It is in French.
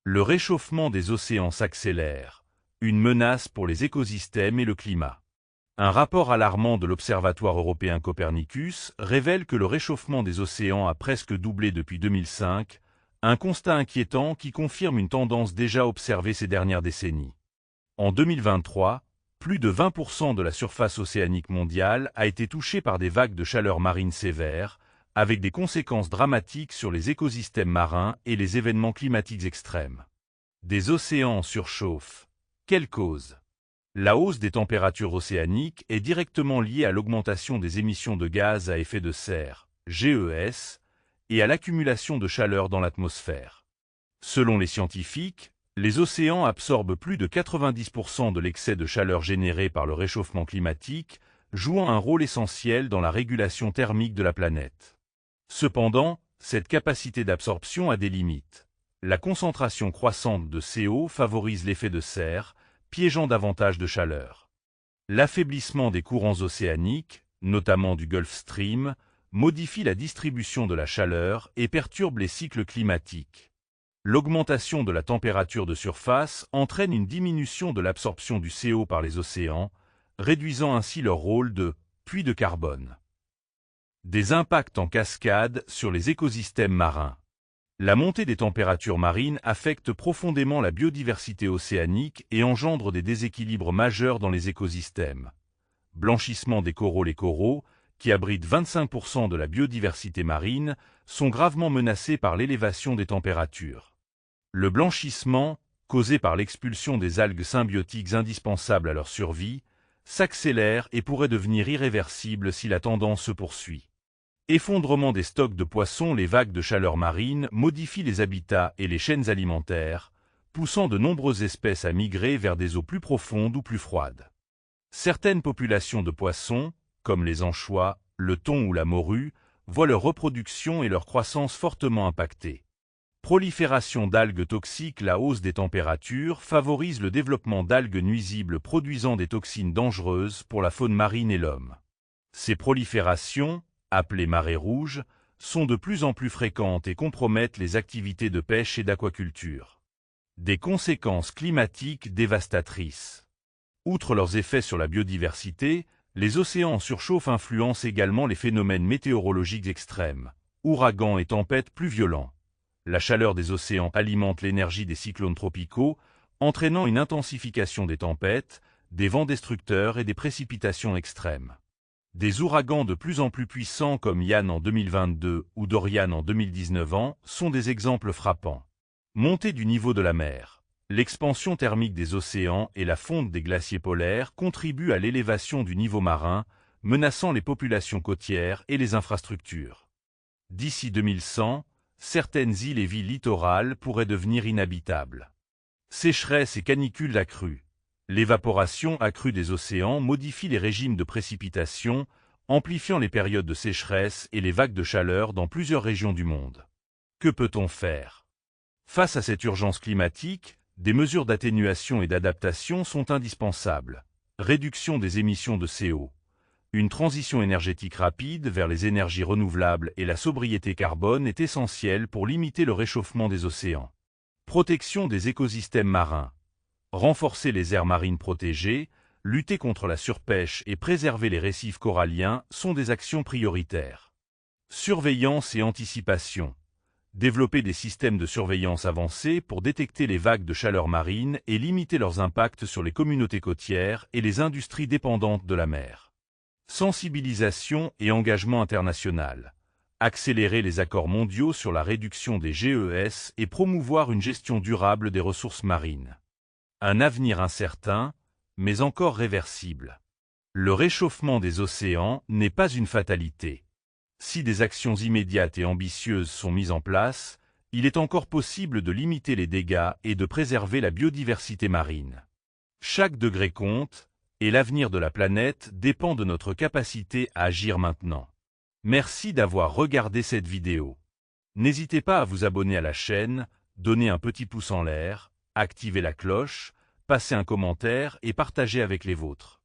Le réchauffement des océans s'accélère, une menace pour les écosystèmes et le climat. Un rapport alarmant de l'Observatoire européen Copernicus révèle que le réchauffement des océans a presque doublé depuis 2005, un constat inquiétant qui confirme une tendance déjà observée ces dernières décennies. En 2023, plus de 20% de la surface océanique mondiale a été touchée par des vagues de chaleur marine sévères, avec des conséquences dramatiques sur les écosystèmes marins et les événements climatiques extrêmes. Des océans surchauffent. Quelle cause? La hausse des températures océaniques est directement liée à l'augmentation des émissions de gaz à effet de serre, GES, et à l'accumulation de chaleur dans l'atmosphère. Selon les scientifiques, les océans absorbent plus de 90% de l'excès de chaleur généré par le réchauffement climatique, jouant un rôle essentiel dans la régulation thermique de la planète. Cependant, cette capacité d'absorption a des limites. La concentration croissante de CO favorise l'effet de serre, piégeant davantage de chaleur. L'affaiblissement des courants océaniques, notamment du Gulf Stream, modifie la distribution de la chaleur et perturbe les cycles climatiques. L'augmentation de la température de surface entraîne une diminution de l'absorption du CO par les océans, réduisant ainsi leur rôle de puits de carbone. Des impacts en cascade sur les écosystèmes marins. La montée des températures marines affecte profondément la biodiversité océanique et engendre des déséquilibres majeurs dans les écosystèmes. Blanchissement des coraux. Les coraux, qui abritent 25% de la biodiversité marine, sont gravement menacés par l'élévation des températures. Le blanchissement, causé par l'expulsion des algues symbiotiques indispensables à leur survie, s'accélère et pourrait devenir irréversible si la tendance se poursuit. Effondrement des stocks de poissons. Les vagues de chaleur marine modifient les habitats et les chaînes alimentaires, poussant de nombreuses espèces à migrer vers des eaux plus profondes ou plus froides. Certaines populations de poissons, comme les anchois, le thon ou la morue, voient leur reproduction et leur croissance fortement impactées. Prolifération d'algues toxiques. La hausse des températures favorise le développement d'algues nuisibles produisant des toxines dangereuses pour la faune marine et l'homme. Ces proliférations, appelées marées rouges, sont de plus en plus fréquentes et compromettent les activités de pêche et d'aquaculture. Des conséquences climatiques dévastatrices. Outre leurs effets sur la biodiversité, les océans en surchauffe influencent également les phénomènes météorologiques extrêmes, ouragans et tempêtes plus violents. La chaleur des océans alimente l'énergie des cyclones tropicaux, entraînant une intensification des tempêtes, des vents destructeurs et des précipitations extrêmes. Des ouragans de plus en plus puissants comme Ian en 2022 ou Dorian en 2019 sont des exemples frappants. Montée du niveau de la mer. L'expansion thermique des océans et la fonte des glaciers polaires contribuent à l'élévation du niveau marin, menaçant les populations côtières et les infrastructures. D'ici 2100, certaines îles et villes littorales pourraient devenir inhabitables. Sécheresse et canicules accrues. L'évaporation accrue des océans modifie les régimes de précipitation, amplifiant les périodes de sécheresse et les vagues de chaleur dans plusieurs régions du monde. Que peut-on faire? Face à cette urgence climatique, des mesures d'atténuation et d'adaptation sont indispensables. Réduction des émissions de CO. Une transition énergétique rapide vers les énergies renouvelables et la sobriété carbone est essentielle pour limiter le réchauffement des océans. Protection des écosystèmes marins. Renforcer les aires marines protégées, lutter contre la surpêche et préserver les récifs coralliens sont des actions prioritaires. Surveillance et anticipation. Développer des systèmes de surveillance avancés pour détecter les vagues de chaleur marine et limiter leurs impacts sur les communautés côtières et les industries dépendantes de la mer. Sensibilisation et engagement international. Accélérer les accords mondiaux sur la réduction des GES et promouvoir une gestion durable des ressources marines. Un avenir incertain, mais encore réversible. Le réchauffement des océans n'est pas une fatalité. Si des actions immédiates et ambitieuses sont mises en place, il est encore possible de limiter les dégâts et de préserver la biodiversité marine. Chaque degré compte, et l'avenir de la planète dépend de notre capacité à agir maintenant. Merci d'avoir regardé cette vidéo. N'hésitez pas à vous abonner à la chaîne, donner un petit pouce en l'air, activer la cloche, passer un commentaire et partager avec les vôtres.